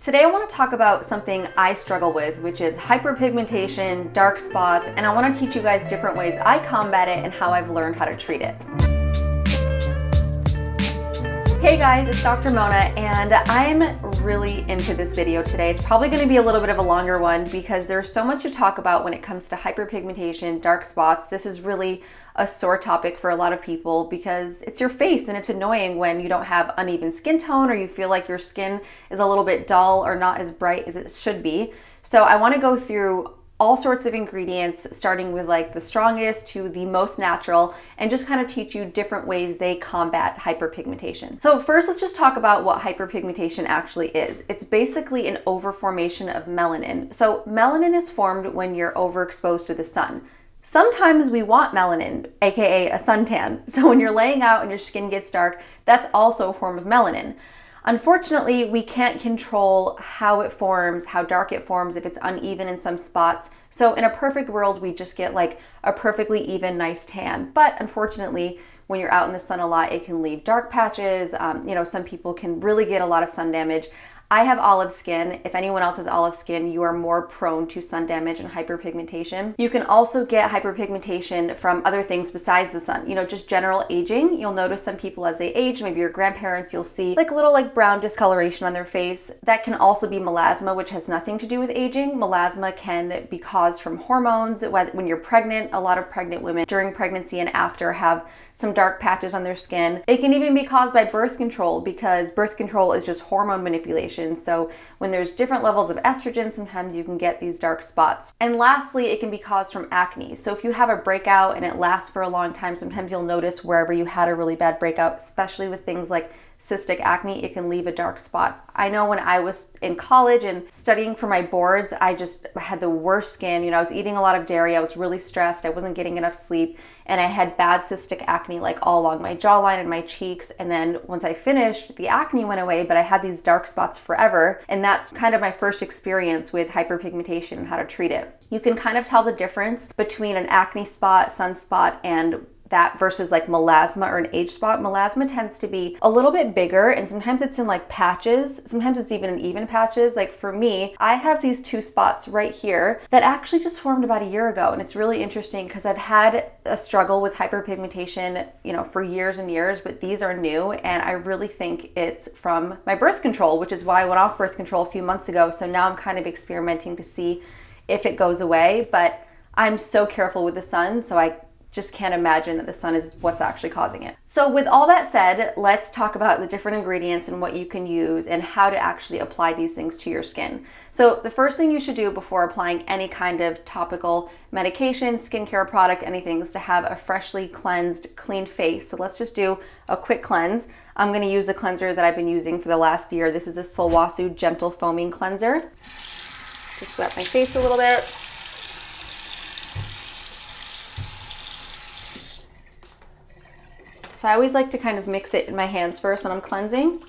Today I want to talk about something I struggle with, which is hyperpigmentation, dark spots, and I want to teach you guys different ways I combat it and how I've learned how to treat it. Hey guys, it's Dr. Mona, and I'm really into this video today. It's probably going to be a little bit of a longer one because there's so much to talk about when it comes to hyperpigmentation, dark spots. This is really a sore topic for a lot of people because it's your face and it's annoying when you don't have uneven skin tone or you feel like your skin is a little bit dull or not as bright as it should be. So I want to go through all sorts of ingredients, starting with like the strongest to the most natural, and just kind of teach you different ways they combat hyperpigmentation. So first, let's just talk about what hyperpigmentation actually is. It's basically an overformation of melanin. So melanin is formed when you're overexposed to the sun. Sometimes we want melanin, aka a suntan. So when you're laying out and your skin gets dark, that's also a form of melanin. Unfortunately, we can't control how it forms, how dark it forms, if it's uneven in some spots. So in a perfect world, we just get like a perfectly even, nice tan. But unfortunately, when you're out in the sun a lot, it can leave dark patches. Some people can really get a lot of sun damage. I have olive skin. If anyone else has olive skin, you are more prone to sun damage and hyperpigmentation. You can also get hyperpigmentation from other things besides the sun, just general aging. You'll notice some people as they age, maybe your grandparents, you'll see like a little brown discoloration on their face. That can also be melasma, which has nothing to do with aging. Melasma can be caused from hormones. When you're pregnant, a lot of pregnant women during pregnancy and after have some dark patches on their skin. It can even be caused by birth control because birth control is just hormone manipulation. So when there's different levels of estrogen, sometimes you can get these dark spots. And lastly, it can be caused from acne. So if you have a breakout and it lasts for a long time, sometimes you'll notice wherever you had a really bad breakout, especially with things like cystic acne, it can leave a dark spot. I know when I was in college and studying for my boards, I just had the worst skin. I was eating a lot of dairy, I was really stressed, I wasn't getting enough sleep, and I had bad cystic acne like all along my jawline and my cheeks. And then once I finished, the acne went away, but I had these dark spots forever. And that's kind of my first experience with hyperpigmentation and how to treat it. You can kind of tell the difference between an acne spot, sunspot, and that versus like melasma or an age spot. Melasma tends to be a little bit bigger, and sometimes it's in like patches. Sometimes it's even in even patches. Like for me, I have these two spots right here that actually just formed about a year ago. And it's really interesting because I've had a struggle with hyperpigmentation, for years and years, but these are new. And I really think it's from my birth control, which is why I went off birth control a few months ago. So now I'm kind of experimenting to see if it goes away, but I'm so careful with the sun. So I just can't imagine that the sun is what's actually causing it. So with all that said, let's talk about the different ingredients and what you can use and how to actually apply these things to your skin. So the first thing you should do before applying any kind of topical medication, skincare product, anything, is to have a freshly cleansed, clean face. So let's just do a quick cleanse. I'm gonna use the cleanser that I've been using for the last year. This is a Sulwhasoo Gentle Foaming Cleanser. Just wet my face a little bit. So I always like to kind of mix it in my hands first when I'm cleansing.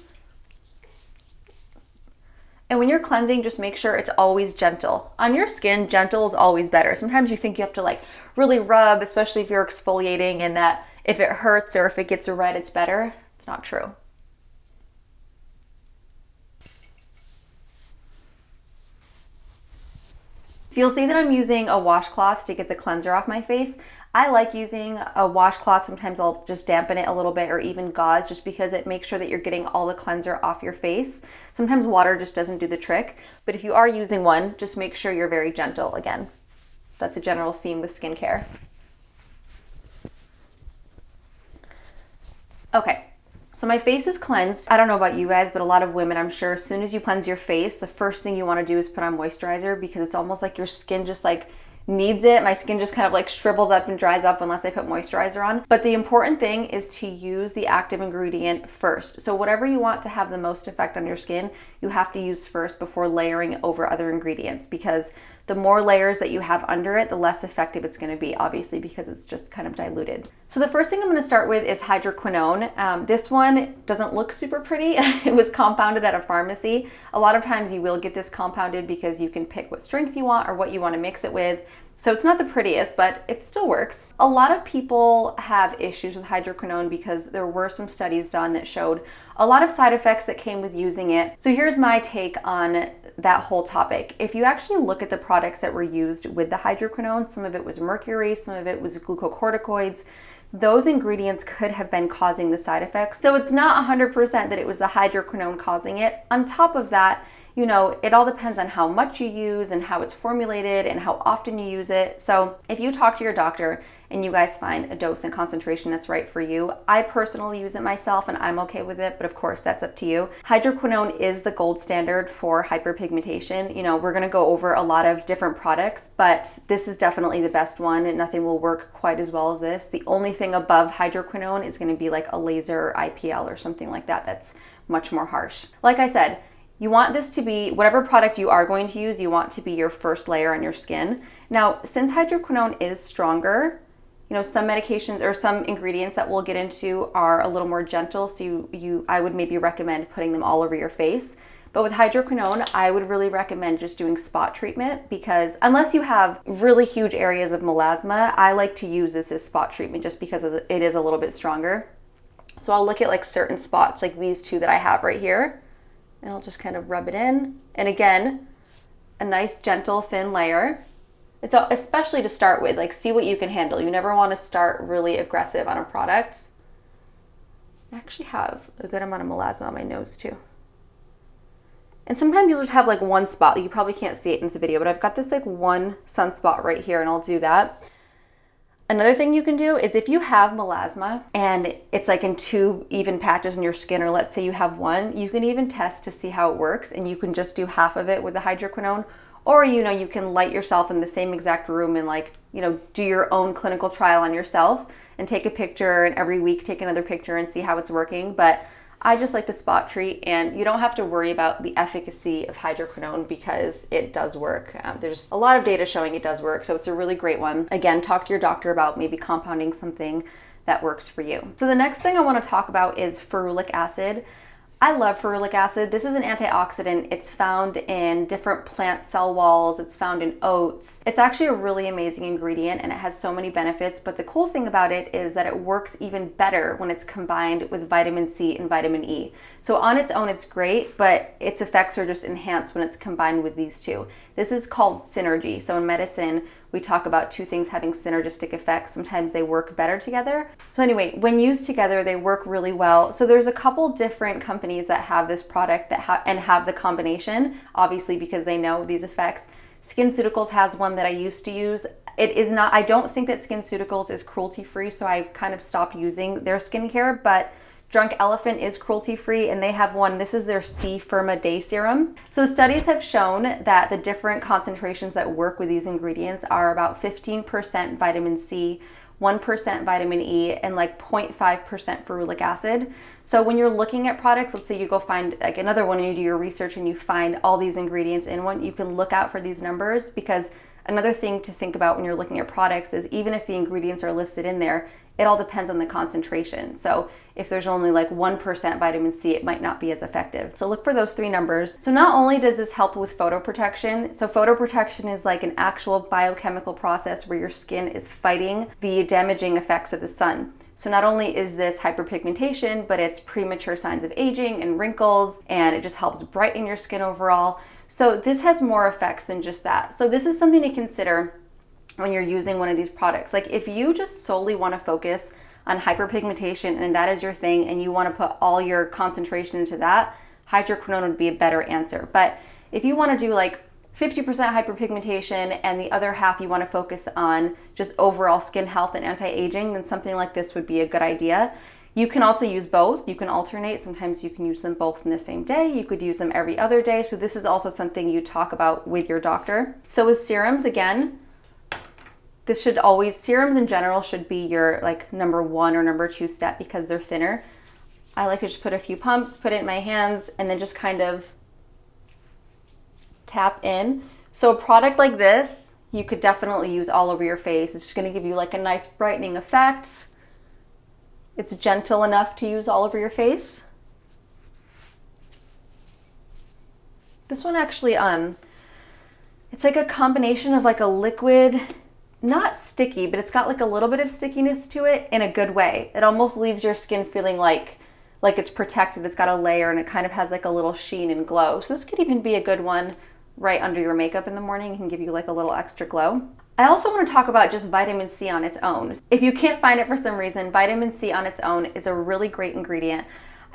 And when you're cleansing, just make sure it's always gentle. On your skin, gentle is always better. Sometimes you think you have to really rub, especially if you're exfoliating, and that if it hurts or if it gets red, it's better. It's not true. So you'll see that I'm using a washcloth to get the cleanser off my face. I like using a washcloth. Sometimes I'll just dampen it a little bit, or even gauze, just because it makes sure that you're getting all the cleanser off your face. Sometimes water just doesn't do the trick, but if you are using one, just make sure you're very gentle. Again, that's a general theme with skincare. Okay. So my face is cleansed. I don't know about you guys, but a lot of women, I'm sure, as soon as you cleanse your face, the first thing you want to do is put on moisturizer, because it's almost like your skin just needs it. My skin just kind of shrivels up and dries up unless I put moisturizer on. But the important thing is to use the active ingredient first. So whatever you want to have the most effect on your skin, you have to use first before layering over other ingredients, because the more layers that you have under it, the less effective it's going to be, obviously, because it's just kind of diluted. So the first thing I'm going to start with is hydroquinone. This one doesn't look super pretty. It was compounded at a pharmacy. A lot of times you will get this compounded because you can pick what strength you want or what you want to mix it with. So it's not the prettiest, but it still works. A lot of people have issues with hydroquinone because there were some studies done that showed a lot of side effects that came with using it. So here's my take on that whole topic. If you actually look at the products that were used with the hydroquinone, some of it was mercury, some of it was glucocorticoids. Those ingredients could have been causing the side effects. So it's not 100% that it was the hydroquinone causing it. On top of that, you know, it all depends on how much you use and how it's formulated and how often you use it. So if you talk to your doctor and you guys find a dose and concentration that's right for you, I personally use it myself and I'm okay with it, but of course that's up to you. Hydroquinone is the gold standard for hyperpigmentation. You know, we're gonna go over a lot of different products, but this is definitely the best one and nothing will work quite as well as this. The only thing above hydroquinone is gonna be like a laser IPL or something like that that's much more harsh. Like I said, you want this to be, whatever product you are going to use, you want to be your first layer on your skin. Now, since hydroquinone is stronger, you know, some medications or some ingredients that we'll get into are a little more gentle, so I would maybe recommend putting them all over your face. But with hydroquinone, I would really recommend just doing spot treatment, because unless you have really huge areas of melasma, I like to use this as spot treatment just because it is a little bit stronger. So I'll look at like certain spots like these two that I have right here, and I'll just kind of rub it in. And again, a nice gentle thin layer. It's especially to start with, like see what you can handle. You never want to start really aggressive on a product. I actually have a good amount of melasma on my nose too. And sometimes you'll just have like one spot. You probably can't see it in this video, but I've got this like one sunspot right here and I'll do that. Another thing you can do is if you have melasma and it's like in two even patches in your skin, or let's say you have one, you can even test to see how it works, and you can just do half of it with the hydroquinone, or you know, you can light yourself in the same exact room and like, you know, do your own clinical trial on yourself and take a picture, and every week take another picture and see how it's working. But I just like to spot treat, and you don't have to worry about the efficacy of hydroquinone because it does work. There's a lot of data showing it does work, so it's a really great one. Again, talk to your doctor about maybe compounding something that works for you. So the next thing I want to talk about is ferulic acid. I love ferulic acid. This is an antioxidant. It's found in different plant cell walls. It's found in oats. It's actually a really amazing ingredient and it has so many benefits, but the cool thing about it is that it works even better when it's combined with vitamin C and vitamin E. So on its own, it's great, but its effects are just enhanced when it's combined with these two. This is called synergy. So in medicine, we talk about two things having synergistic effects. Sometimes they work better together. So anyway, when used together, they work really well. So there's a couple different companies that have this product that have the combination, obviously because they know these effects. SkinCeuticals has one that I used to use. It is not, I don't think that SkinCeuticals is cruelty-free, so I've kind of stopped using their skincare, but Drunk Elephant is cruelty-free, and they have one, this is their C Firma Day Serum. So studies have shown that the different concentrations that work with these ingredients are about 15% vitamin C, 1% vitamin E, and like 0.5% ferulic acid. So when you're looking at products, let's say you go find like another one and you do your research and you find all these ingredients in one, you can look out for these numbers, because another thing to think about when you're looking at products is even if the ingredients are listed in there, it all depends on the concentration. So if there's only like 1% vitamin C, it might not be as effective. So look for those three numbers. So not only does this help with photoprotection, so photoprotection is like an actual biochemical process where your skin is fighting the damaging effects of the sun. So not only is this hyperpigmentation, but it's premature signs of aging and wrinkles, and it just helps brighten your skin overall. So this has more effects than just that. So this is something to consider when you're using one of these products. Like if you just solely want to focus on hyperpigmentation and that is your thing and you want to put all your concentration into that, hydroquinone would be a better answer. But if you want to do like 50% hyperpigmentation and the other half you want to focus on just overall skin health and anti-aging, then something like this would be a good idea. You can also use both. You can alternate. Sometimes you can use them both in the same day. You could use them every other day. So this is also something you talk about with your doctor. So with serums, again, this should always, serums in general should be your like number 1 or number 2 step because they're thinner. I like to just put a few pumps, put it in my hands, and then just kind of tap in. So a product like this, you could definitely use all over your face. It's just gonna give you like a nice brightening effect. It's gentle enough to use all over your face. This one actually, it's like a combination of like a liquid not sticky, but it's got like a little bit of stickiness to it in a good way. It almost leaves your skin feeling like it's protected. It's got a layer and it kind of has like a little sheen and glow. So this could even be a good one right under your makeup in the morning. It can give you like a little extra glow. I also want to talk about just vitamin C on its own. If you can't find it for some reason, vitamin C on its own is a really great ingredient.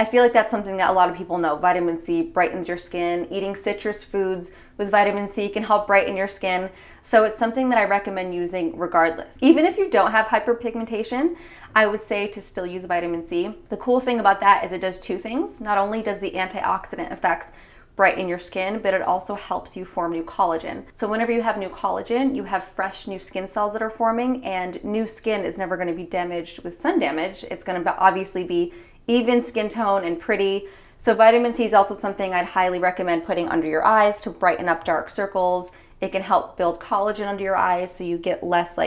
I feel like that's something that a lot of people know. Vitamin C brightens your skin. Eating citrus foods with vitamin C can help brighten your skin. So it's something that I recommend using regardless. Even if you don't have hyperpigmentation, I would say to still use vitamin C. The cool thing about that is it does two things. Not only does the antioxidant effects brighten your skin, but it also helps you form new collagen. So whenever you have new collagen, you have fresh new skin cells that are forming, and new skin is never going to be damaged with sun damage. It's going to obviously be even skin tone and pretty. So vitamin C is also something I'd highly recommend putting under your eyes to brighten up dark circles. It can help build collagen under your eyes so you get less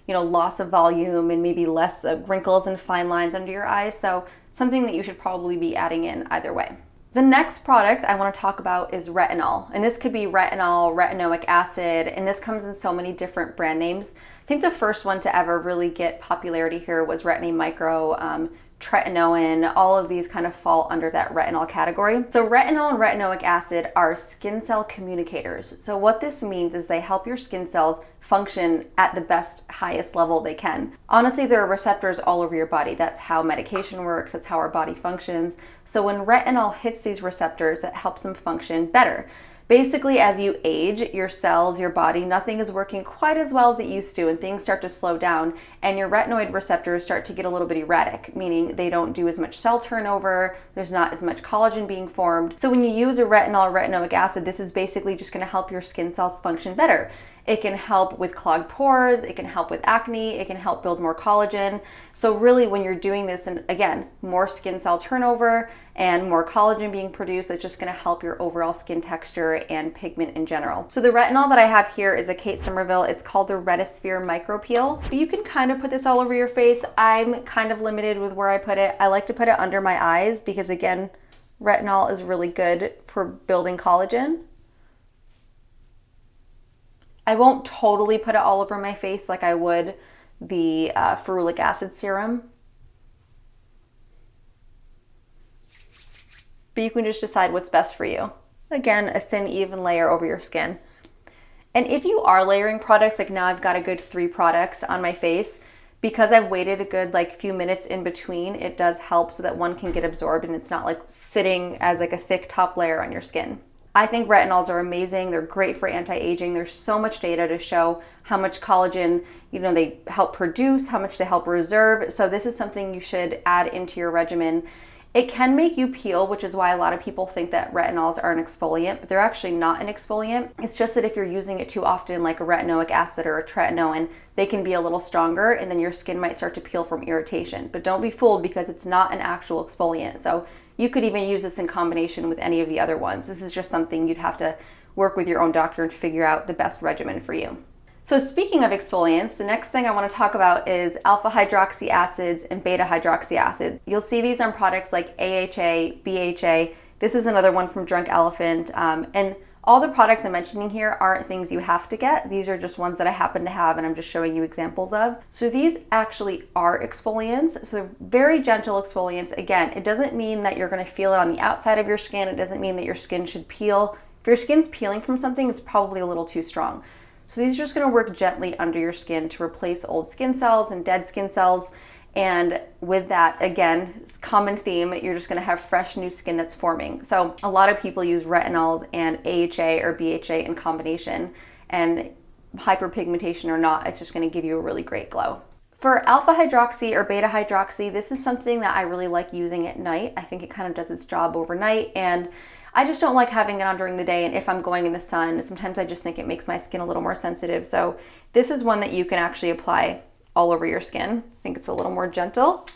loss of volume and maybe less wrinkles and fine lines under your eyes. So something that you should probably be adding in either way. The next product I want to talk about is retinol. And this could be retinol, retinoic acid, and this comes in so many different brand names. I think the first one to ever really get popularity here was Retinol Micro, Tretinoin. All of these kind of fall under that retinol category. So retinol and retinoic acid are skin cell communicators. So what this means is they help your skin cells function at the best, highest level they can. Honestly, there are receptors all over your body. That's how medication works. That's how our body functions. So when retinol hits these receptors, it helps them function better. Basically, as you age, your cells, your body, nothing is working quite as well as it used to, and things start to slow down, and your retinoid receptors start to get a little bit erratic, meaning they don't do as much cell turnover, there's not as much collagen being formed. So when you use a retinol or retinoic acid, this is basically just going to help your skin cells function better. It can help with clogged pores, it can help with acne, it can help build more collagen. So really when you're doing this, and again, more skin cell turnover and more collagen being produced, that's just gonna help your overall skin texture and pigment in general. So the retinol that I have here is a Kate Somerville. It's called the Retisphere Micro Peel. But you can kind of put this all over your face. I'm kind of limited with where I put it. I like to put it under my eyes because again, retinol is really good for building collagen. I won't totally put it all over my face like I would the Ferulic Acid serum. But you can just decide what's best for you. Again, a thin, even layer over your skin. And if you are layering products, like now I've got a good 3 products on my face, because I've waited a good few minutes in between, it does help so that one can get absorbed and it's not like sitting as like a thick top layer on your skin. I think retinols are amazing. They're great for anti-aging. There's so much data to show how much collagen, they help produce, how much they help reserve. So this is something you should add into your regimen. It can make you peel, which is why a lot of people think that retinols are an exfoliant, but they're actually not an exfoliant. It's just that if you're using it too often, like a retinoic acid or a tretinoin, they can be a little stronger and then your skin might start to peel from irritation. But don't be fooled because it's not an actual exfoliant. So you could even use this in combination with any of the other ones. This is just something you'd have to work with your own doctor and figure out the best regimen for you. So speaking of exfoliants, the next thing I want to talk about is alpha hydroxy acids and beta hydroxy acids. You'll see these on products like AHA, BHA. This is another one from Drunk Elephant. And all the products I'm mentioning here aren't things you have to get. These are just ones that I happen to have and I'm just showing you examples of. So these actually are exfoliants. So they're very gentle exfoliants. Again, it doesn't mean that you're going to feel it on the outside of your skin. It doesn't mean that your skin should peel. If your skin's peeling from something, it's probably a little too strong. So these are just going to work gently under your skin to replace old skin cells and dead skin cells. And with that, again, it's a common theme, you're just going to have fresh new skin that's forming. So a lot of people use retinols and AHA or BHA in combination, and hyperpigmentation or not, it's just going to give you a really great glow. For alpha hydroxy or beta hydroxy, this is something that I really like using at night. I think it kind of does its job overnight, and I just don't like having it on during the day. And if I'm going in the sun, sometimes I just think it makes my skin a little more sensitive. So this is one that you can actually apply all over your skin. I think it's a little more gentle.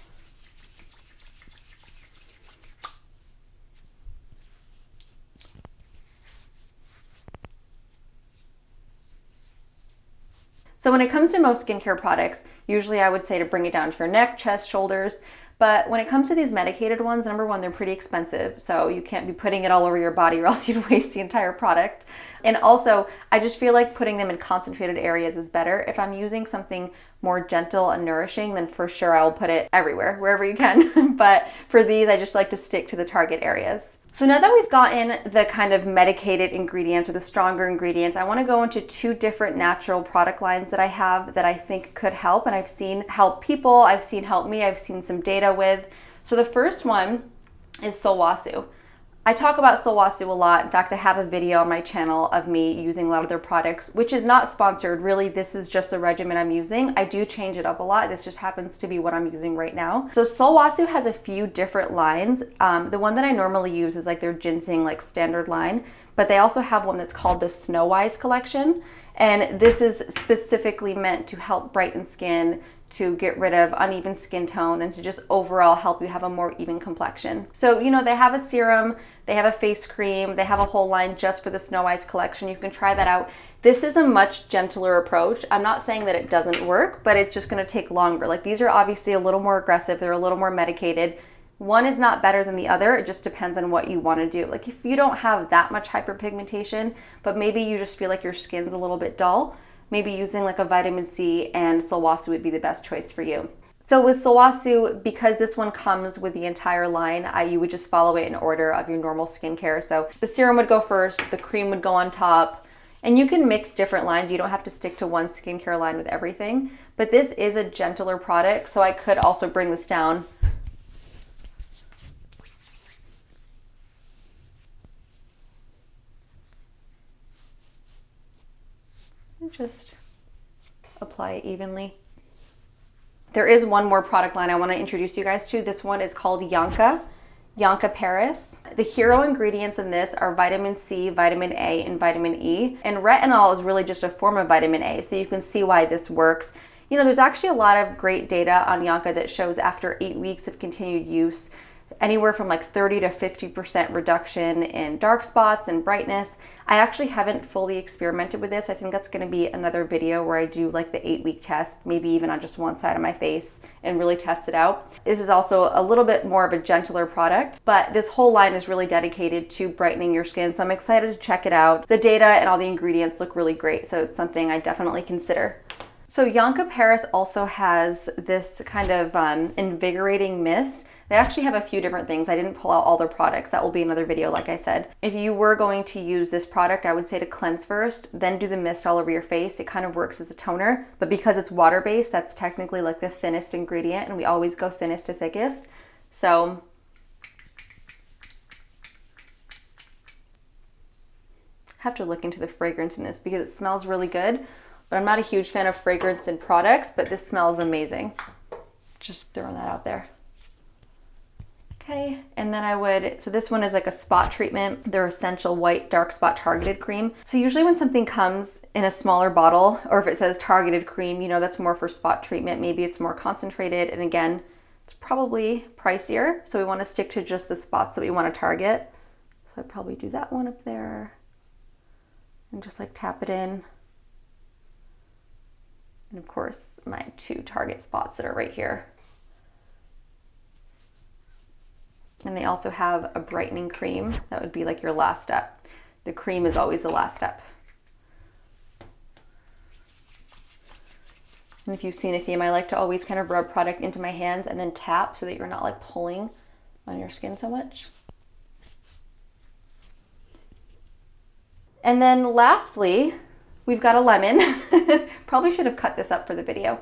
So when it comes to most skincare products, usually I would say to bring it down to your neck, chest, shoulders. But when it comes to these medicated ones, number one, they're pretty expensive. So you can't be putting it all over your body or else you'd waste the entire product. And also, I just feel like putting them in concentrated areas is better. If I'm using something more gentle and nourishing, then for sure I will put it everywhere, wherever you can. But for these, I just like to stick to the target areas. So now that we've gotten the kind of medicated ingredients or the stronger ingredients, I want to go into two different natural product lines that I have that I think could help, and I've seen help people, I've seen help me, I've seen some data with. So the first one is Solwasu. I talk about Solwasu a lot. In fact, I have a video on my channel of me using a lot of their products, which is not sponsored. Really, this is just the regimen I'm using. I do change it up a lot. This just happens to be what I'm using right now. So Solwasu has a few different lines. The one that I normally use is like their ginseng, like standard line, but they also have one that's called the Snow Eyes collection. And this is specifically meant to help brighten skin, to get rid of uneven skin tone, and to just overall help you have a more even complexion. So, you know, they have a serum, they have a face cream, they have a whole line just for the Snow Eyes collection. You can try that out. This is a much gentler approach. I'm not saying that it doesn't work, but it's just gonna take longer. Like, these are obviously a little more aggressive, they're a little more medicated. One is not better than the other. It just depends on what you want to do. Like, if you don't have that much hyperpigmentation, but maybe you just feel like your skin's a little bit dull, maybe using like a vitamin C and Solwasu would be the best choice for you. So with Solwasu, because this one comes with the entire line, you would just follow it in order of your normal skincare. So the serum would go first, the cream would go on top, and you can mix different lines. You don't have to stick to one skincare line with everything, but this is a gentler product, so I could also bring this down. Just apply it evenly. There is one more product line I want to introduce you guys to. This one is called Yanka Paris. The hero ingredients in this are vitamin C, vitamin A, and vitamin E. And retinol is really just a form of vitamin A, so you can see why this works. You know, there's actually a lot of great data on Yanka that shows after 8 weeks of continued use, anywhere from like 30 to 50% reduction in dark spots and brightness. I actually haven't fully experimented with this. I think that's gonna be another video where I do like the 8-week test, maybe even on just one side of my face, and really test it out. This is also a little bit more of a gentler product, but this whole line is really dedicated to brightening your skin, so I'm excited to check it out. The data and all the ingredients look really great, so it's something I definitely consider. So Yanka Paris also has this kind of invigorating mist. They actually have a few different things. I didn't pull out all their products. That will be another video, like I said. If you were going to use this product, I would say to cleanse first, then do the mist all over your face. It kind of works as a toner, but because it's water-based, that's technically like the thinnest ingredient, and we always go thinnest to thickest. So I have to look into the fragrance in this because it smells really good, but I'm not a huge fan of fragrance in products, but this smells amazing. Just throwing that out there. Okay, and then so this one is like a spot treatment, their Essential White Dark Spot Targeted Cream. So usually when something comes in a smaller bottle, or if it says targeted cream, you know that's more for spot treatment. Maybe it's more concentrated, and again, it's probably pricier. So we want to stick to just the spots that we want to target. So I'd probably do that one up there and just like tap it in. And of course, my 2 target spots that are right here. And they also have a brightening cream. That would be like your last step. The cream is always the last step. And if you've seen a theme, I like to always kind of rub product into my hands and then tap so that you're not like pulling on your skin so much. And then lastly, we've got a lemon. Probably should have cut this up for the video.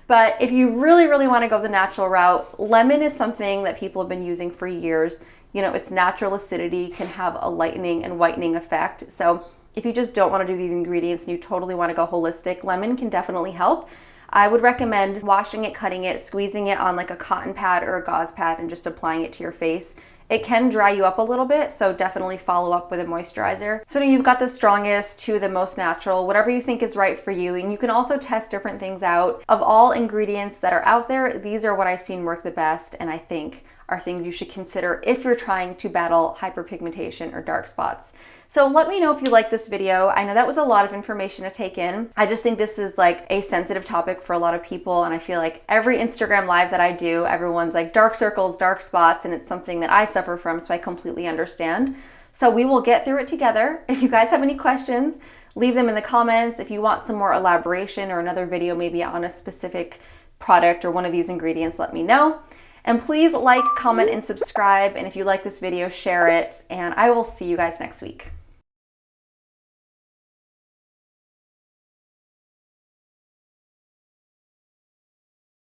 But if you really, really want to go the natural route, lemon is something that people have been using for years. You know, its natural acidity can have a lightening and whitening effect. So if you just don't want to do these ingredients and you totally want to go holistic, lemon can definitely help. I would recommend washing it, cutting it, squeezing it on like a cotton pad or a gauze pad and just applying it to your face. It can dry you up a little bit, so definitely follow up with a moisturizer. So you've got the strongest to the most natural, whatever you think is right for you. And you can also test different things out. Of all ingredients that are out there, these are what I've seen work the best, and I think are things you should consider if you're trying to battle hyperpigmentation or dark spots. So let me know if you like this video. I know that was a lot of information to take in. I just think this is like a sensitive topic for a lot of people, and I feel like every Instagram live that I do, everyone's like dark circles, dark spots, and it's something that I suffer from, so I completely understand. So we will get through it together. If you guys have any questions, leave them in the comments. If you want some more elaboration or another video maybe on a specific product or one of these ingredients, let me know. And please like, comment, and subscribe. And if you like this video, share it. And I will see you guys next week.